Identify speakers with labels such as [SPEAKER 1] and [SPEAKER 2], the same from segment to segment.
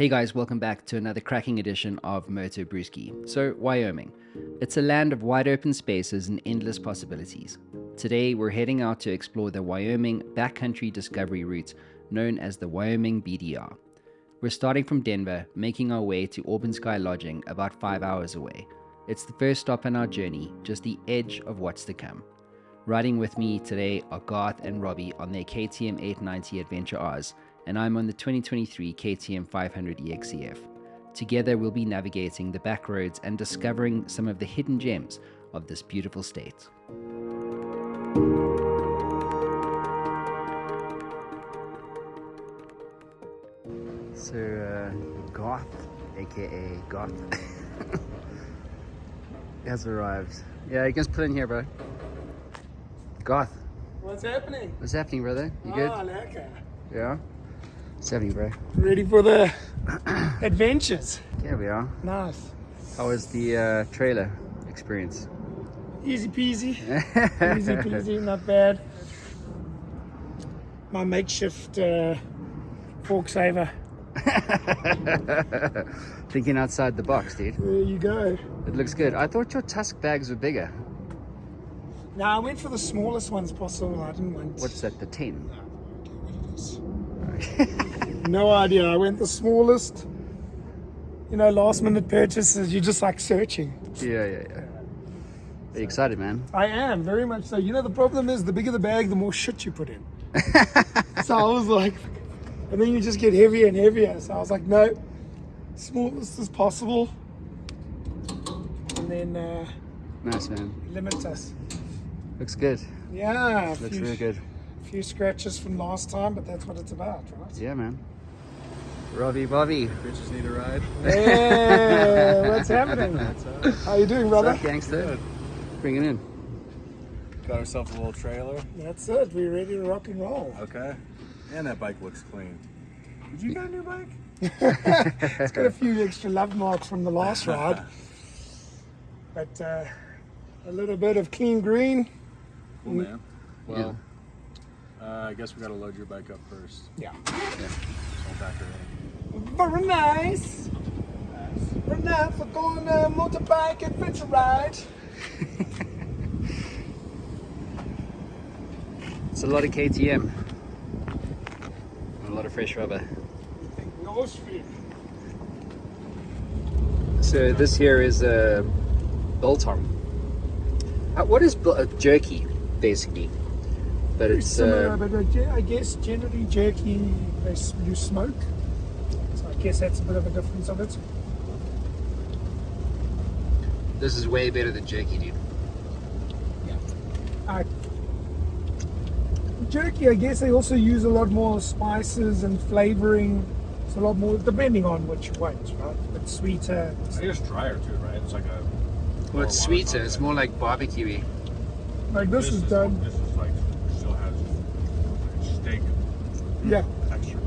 [SPEAKER 1] Hey guys, welcome back to another cracking edition of MotoBrewski. So, Wyoming. It's a land of wide open spaces and endless possibilities. Today, we're heading out to explore the Wyoming Backcountry Discovery Route, known as the Wyoming BDR. We're starting from Denver, making our way to Auburn Sky Lodging, about 5 hours away. It's the first stop on our journey, just the edge of what's to come. Riding with me today are Garth and Robbie on their KTM 890 Adventure Rs, and I'm on the 2023 KTM 500 EXCF. Together we'll be navigating the back roads and discovering some of the hidden gems of this beautiful state. So Garth, aka Garth, has arrived. Yeah, you can just put in here, bro. Garth.
[SPEAKER 2] What's happening?
[SPEAKER 1] What's happening, brother? You good?
[SPEAKER 2] Oh, lekker.
[SPEAKER 1] Yeah? What's happening, bro?
[SPEAKER 2] Ready for the adventures.
[SPEAKER 1] Here we are.
[SPEAKER 2] Nice.
[SPEAKER 1] How was the trailer experience?
[SPEAKER 2] Easy peasy. Easy peasy, not bad. My makeshift fork saver.
[SPEAKER 1] Thinking outside the box, dude.
[SPEAKER 2] There you go.
[SPEAKER 1] It looks good. I thought your tusk bags were bigger.
[SPEAKER 2] No, I went for the smallest ones possible. I didn't want...
[SPEAKER 1] What's that, the 10?
[SPEAKER 2] No idea. I went the smallest. You know, last minute purchases, you're just like searching.
[SPEAKER 1] Yeah. Are you excited, man?
[SPEAKER 2] I am, very much so. You know, the problem is the bigger the bag, the more shit you put in. So I was like, and then you just get heavier and heavier. So I was like, no, smallest as possible. And then
[SPEAKER 1] Nice, man.
[SPEAKER 2] limit us.
[SPEAKER 1] Looks good.
[SPEAKER 2] Yeah.
[SPEAKER 1] Looks really good.
[SPEAKER 2] A few scratches from last time, but that's what it's about, right?
[SPEAKER 1] Yeah, man. Robbie, Bobby.
[SPEAKER 3] Bitches need a ride.
[SPEAKER 2] Hey, what's happening? How you doing, brother?
[SPEAKER 1] What's up, gangster? Bring it in.
[SPEAKER 3] Got ourselves a little trailer.
[SPEAKER 2] That's it. We're ready to rock and roll.
[SPEAKER 3] Okay. And that bike looks clean. Did you get a new bike?
[SPEAKER 2] It's got a few extra love marks from the last ride. But a little bit of clean green.
[SPEAKER 3] Cool, man. Well, I guess we got to load your bike up first.
[SPEAKER 2] Yeah.
[SPEAKER 3] So I'll back her in.
[SPEAKER 2] Very nice. Very nice. We're going on a motorbike adventure ride.
[SPEAKER 1] It's a lot of KTM. And a lot of fresh rubber.
[SPEAKER 2] No street.
[SPEAKER 1] So this here is a biltong. What is jerky, basically? But it's
[SPEAKER 2] similar, but I guess generally jerky you smoke. So I guess that's a bit of a difference of it.
[SPEAKER 1] this is way better than jerky, dude.
[SPEAKER 2] Yeah. Jerky, I guess they also use a lot more spices and flavoring. It's a lot more, depending on which ones, right? But sweeter.
[SPEAKER 3] I guess drier too, right? It's like a.
[SPEAKER 1] Well, it's sweeter. It's more like barbecue-y.
[SPEAKER 2] Like this is done.
[SPEAKER 3] This is like still has steak
[SPEAKER 2] Yeah.
[SPEAKER 3] texture to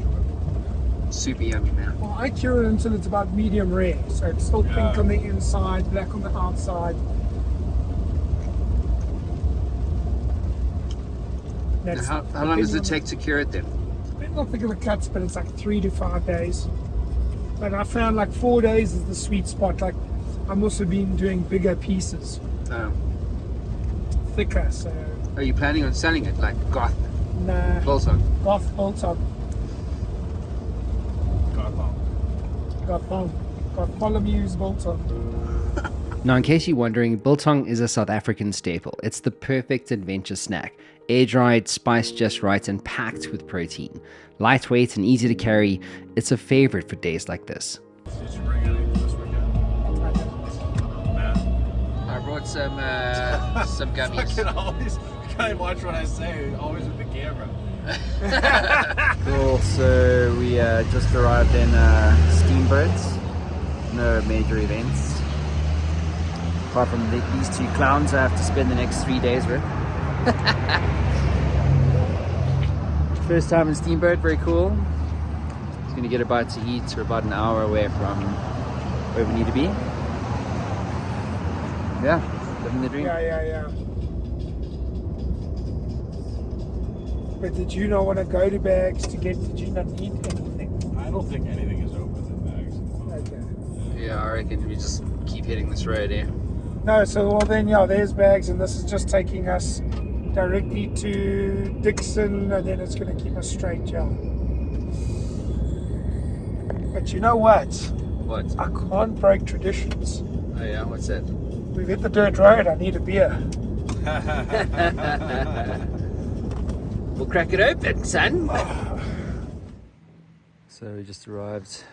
[SPEAKER 3] it.
[SPEAKER 1] Super yummy, man.
[SPEAKER 2] Well, I cure it until it's about medium rare. So it's still pink on the inside, black on the outside. That's
[SPEAKER 1] How long does it take to cure it then?
[SPEAKER 2] I'm not thinking of the cuts, but it's like 3 to 5 days. But I found like 4 days is the sweet spot. Like I'm also been doing bigger pieces, thicker. So
[SPEAKER 1] Are you planning on selling it like Goth?
[SPEAKER 2] nah,
[SPEAKER 1] Biltong?
[SPEAKER 2] Goth Bolton, Bartholomew's Bolton.
[SPEAKER 1] Now, in case you're wondering, biltong is a South African staple. It's the perfect adventure snack. Air-dried, spiced just right, and packed with protein. Lightweight and easy to carry, it's a favorite for days like this.
[SPEAKER 3] Did you bring anything this weekend? Matt?
[SPEAKER 1] I brought some gummies.
[SPEAKER 3] Fucking always, you can't watch what I say, always with the camera.
[SPEAKER 1] Cool, so we just arrived in Steamboats. No major events. Apart from these two clowns I have to spend the next 3 days with. First time in Steamboat, very cool. Just gonna get a bite to eat. We're about an hour away from where we need to be. Yeah, living the dream.
[SPEAKER 2] Yeah. But did you not want to go to Bags to get? Did you not need anything?
[SPEAKER 3] I don't think anything is open in
[SPEAKER 2] Okay.
[SPEAKER 1] Yeah, I reckon we just keep hitting this road, eh?
[SPEAKER 2] No, so well then, yeah, there's Bags, and this is just taking us directly to Dixon, and then it's going to keep us straight, yeah. But you know what?
[SPEAKER 1] What?
[SPEAKER 2] I can't break traditions.
[SPEAKER 1] Oh yeah, what's that?
[SPEAKER 2] We've hit the dirt road. I need a beer.
[SPEAKER 1] We'll crack it open, son. So we just arrived.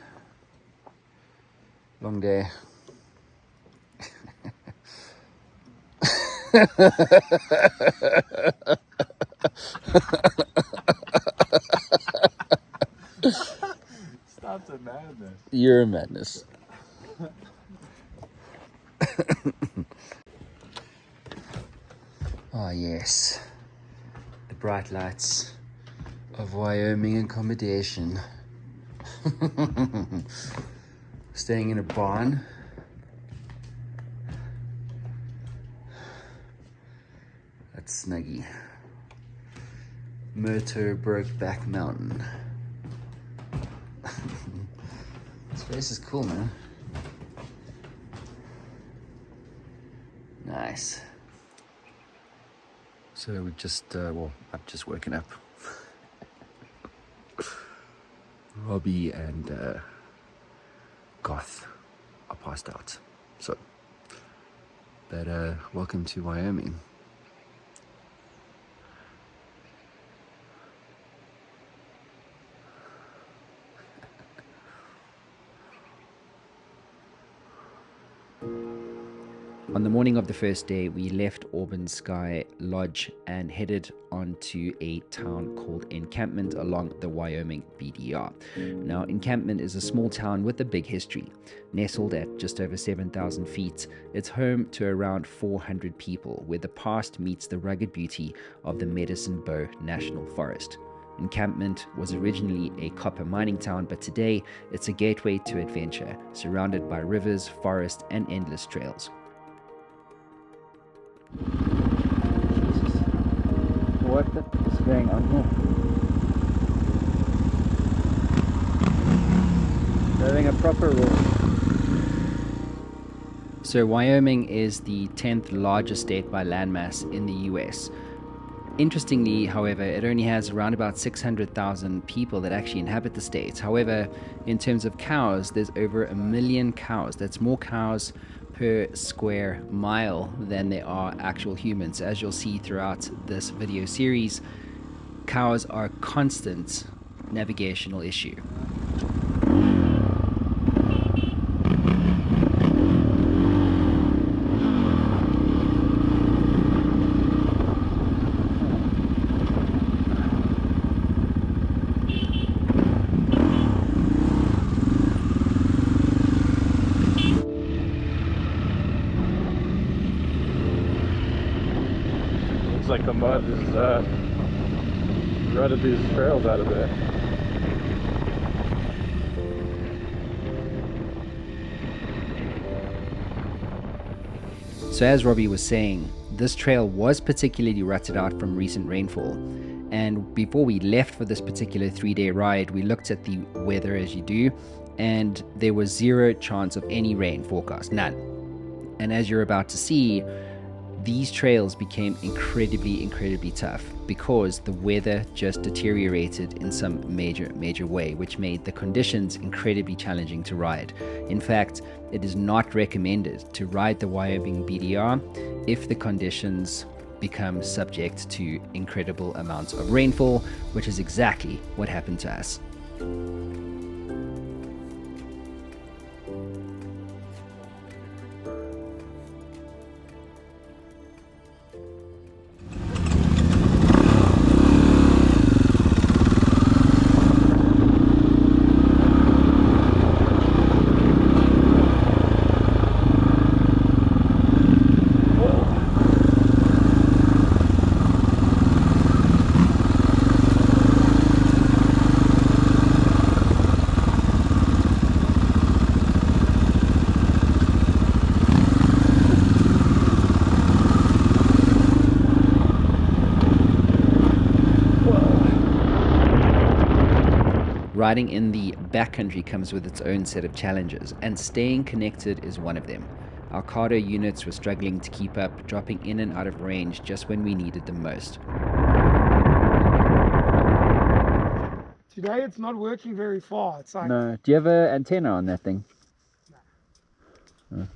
[SPEAKER 1] Long day.
[SPEAKER 3] Stop the madness.
[SPEAKER 1] You're a madness. Oh yes, the bright lights of Wyoming accommodation. Staying in a barn. That's snuggy. MotoBrewski Mountain. This place is cool, man. Nice. So we've just, I've just woken up. Robbie and Goth are passed out. So, but welcome to Wyoming. On the morning of the first day, we left Auburn Sky Lodge and headed on to a town called Encampment along the Wyoming BDR. Now, Encampment is a small town with a big history. Nestled at just over 7,000 feet, it's home to around 400 people, where the past meets the rugged beauty of the Medicine Bow National Forest. Encampment was originally a copper mining town, but today it's a gateway to adventure, surrounded by rivers, forest, and endless trails. Jesus. What is going on here? Having a proper roll. So Wyoming is the 10th largest state by landmass in the US. Interestingly, however, it only has around about 600,000 people that actually inhabit the state. However, in terms of cows, there's over 1 million cows. That's more cows per square mile than there are actual humans. As you'll see throughout this video series, cows are a constant navigational issue.
[SPEAKER 3] Like the mud is rutted these trails out of there.
[SPEAKER 1] So as Robbie was saying, this trail was particularly rutted out from recent rainfall. And before we left for this particular 3-day ride, we looked at the weather as you do, and there was 0 chance of any rain forecast, none. And as you're about to see, these trails became incredibly tough because the weather just deteriorated in some major way, which made the conditions incredibly challenging to ride. In fact, it is not recommended to ride the Wyoming BDR if the conditions become subject to incredible amounts of rainfall, which is exactly what happened to us. Riding in the backcountry comes with its own set of challenges, and staying connected is one of them. Our cardo units were struggling to keep up, dropping in and out of range just when we needed them most.
[SPEAKER 2] Today it's not working very far. It's like
[SPEAKER 1] No. Do you have an antenna on that thing? No.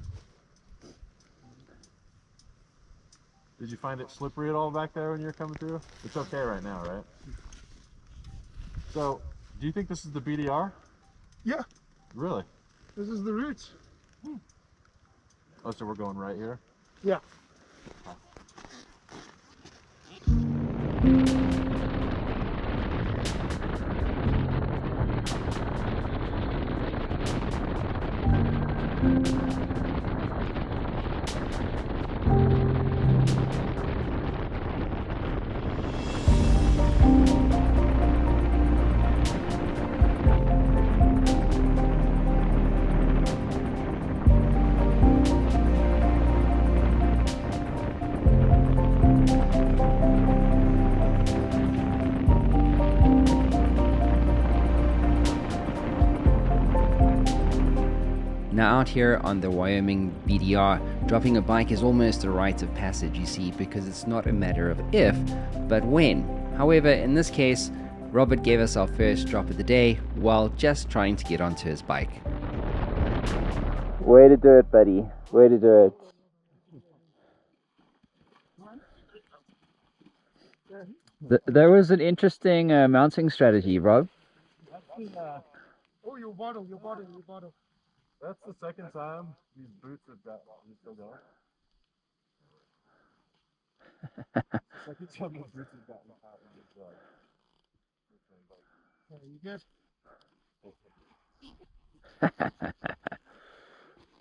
[SPEAKER 3] Did you find it slippery at all back there when you were coming through? It's okay right now, right? So, do you think this is the BDR?
[SPEAKER 2] Yeah,
[SPEAKER 3] Really?
[SPEAKER 2] this is the route.
[SPEAKER 3] Oh, so we're going right here?
[SPEAKER 2] Yeah.
[SPEAKER 1] Now out here on the Wyoming BDR, dropping a bike is almost a rite of passage, you see, because it's not a matter of if, but when. However, in this case, Robert gave us our first drop of the day while just trying to get onto his bike. Way to do it, buddy. Way to do it. There was an interesting mounting strategy, Rob.
[SPEAKER 2] Oh, your bottle.
[SPEAKER 3] That's the second time these boots have got still going. Second time these boots have gotten hot and it's
[SPEAKER 2] You good?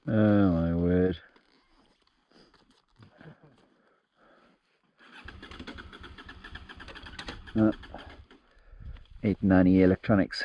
[SPEAKER 1] Oh my word. 890 electronics.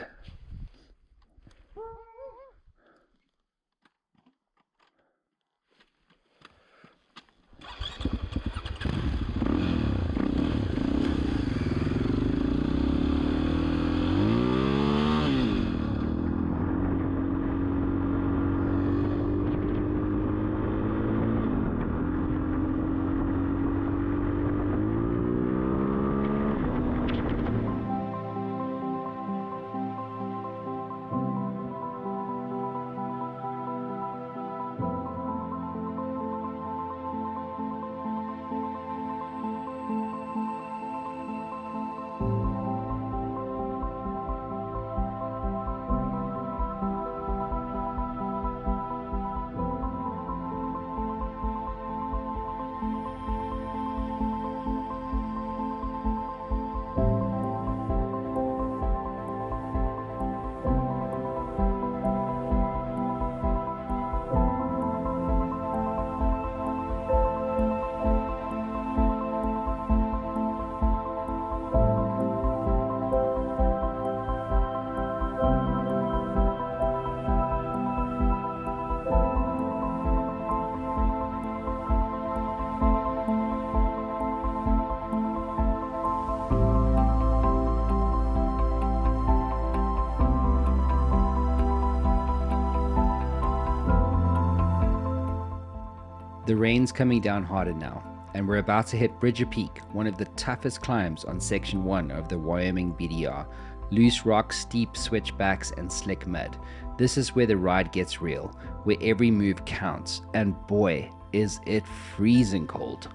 [SPEAKER 1] The rain's coming down harder now, and we're about to hit Bridger Peak, one of the toughest climbs on section 1 of the Wyoming BDR. Loose rocks, steep switchbacks, and slick mud. This is where the ride gets real, where every move counts, and boy, is it freezing cold.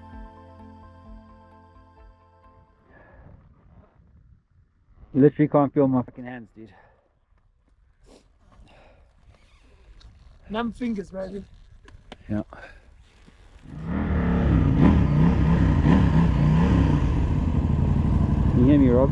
[SPEAKER 1] You literally can't feel my fucking hands, dude.
[SPEAKER 2] Numb fingers, baby.
[SPEAKER 1] Yeah. Can you hear me, Rob?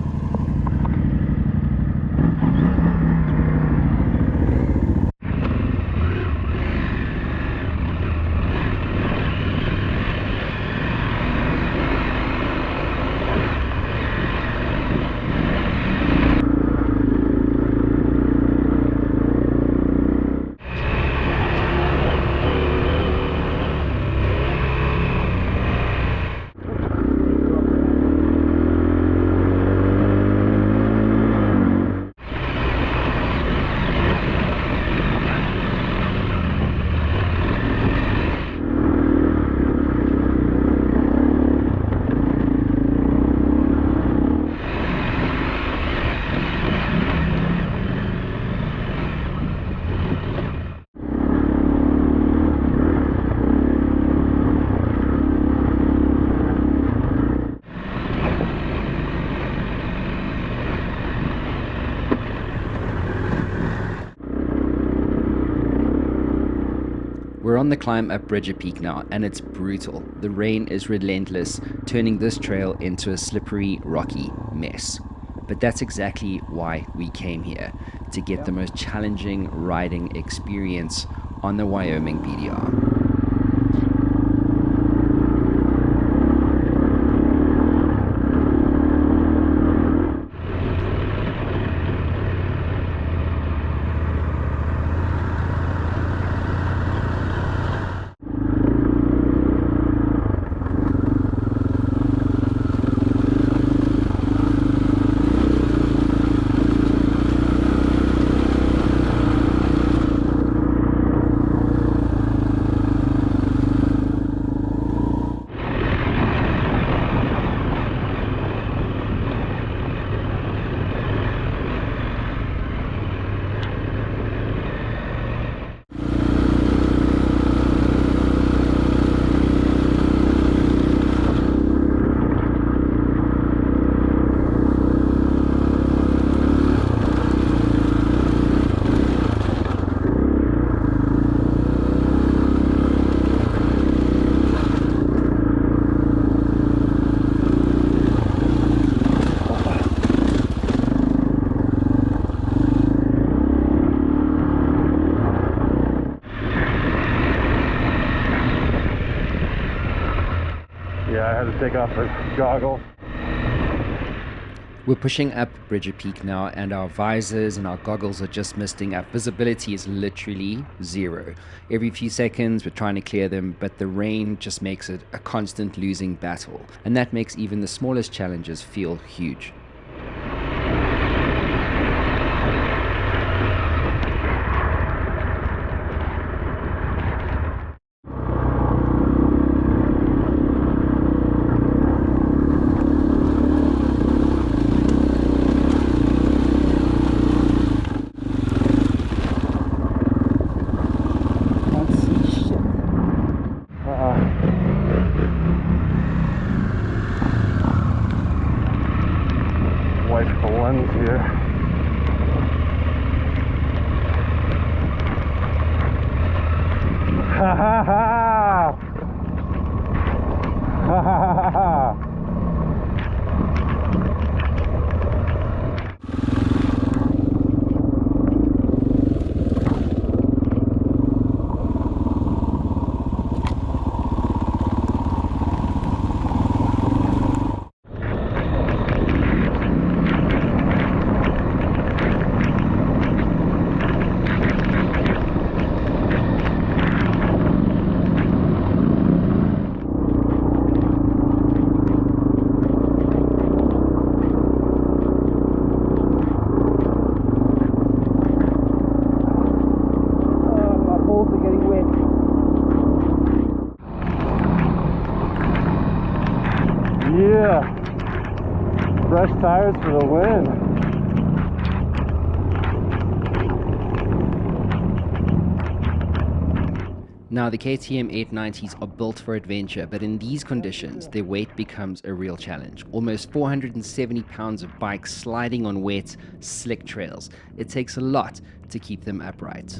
[SPEAKER 1] We're on the climb up Bridger Peak now, and it's brutal. The rain is relentless, turning this trail into a slippery, rocky mess. But that's exactly why we came here, to get the most challenging riding experience on the Wyoming BDR.
[SPEAKER 3] Yeah, I had to take off the goggles.
[SPEAKER 1] We're pushing up Bridger Peak now, and our visors and our goggles are just misting. Our visibility is literally zero. Every few seconds, we're trying to clear them, but the rain just makes it a constant losing battle. And that makes even the smallest challenges feel huge.
[SPEAKER 3] Wipe the lens here. Ha ha ha! Ha ha ha ha! Yeah, fresh tires for the win.
[SPEAKER 1] Now, the KTM 890s are built for adventure, but in these conditions, their weight becomes a real challenge. Almost 470 pounds of bikes sliding on wet, slick trails. It takes a lot to keep them upright.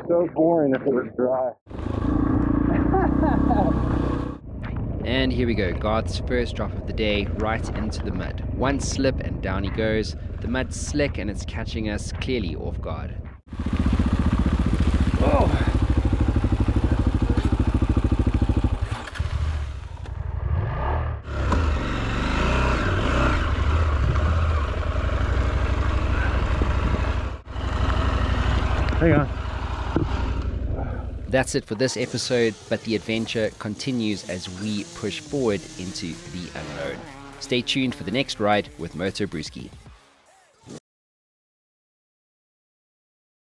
[SPEAKER 3] So boring if it was dry.
[SPEAKER 1] And here we go, Garth's first drop of the day, right into the mud. One slip and down he goes. The mud's slick and it's catching us clearly off guard. Oh!
[SPEAKER 3] Hang on.
[SPEAKER 1] That's it for this episode, but the adventure continues as we push forward into the unknown. Stay tuned for the next ride with MotoBrewski.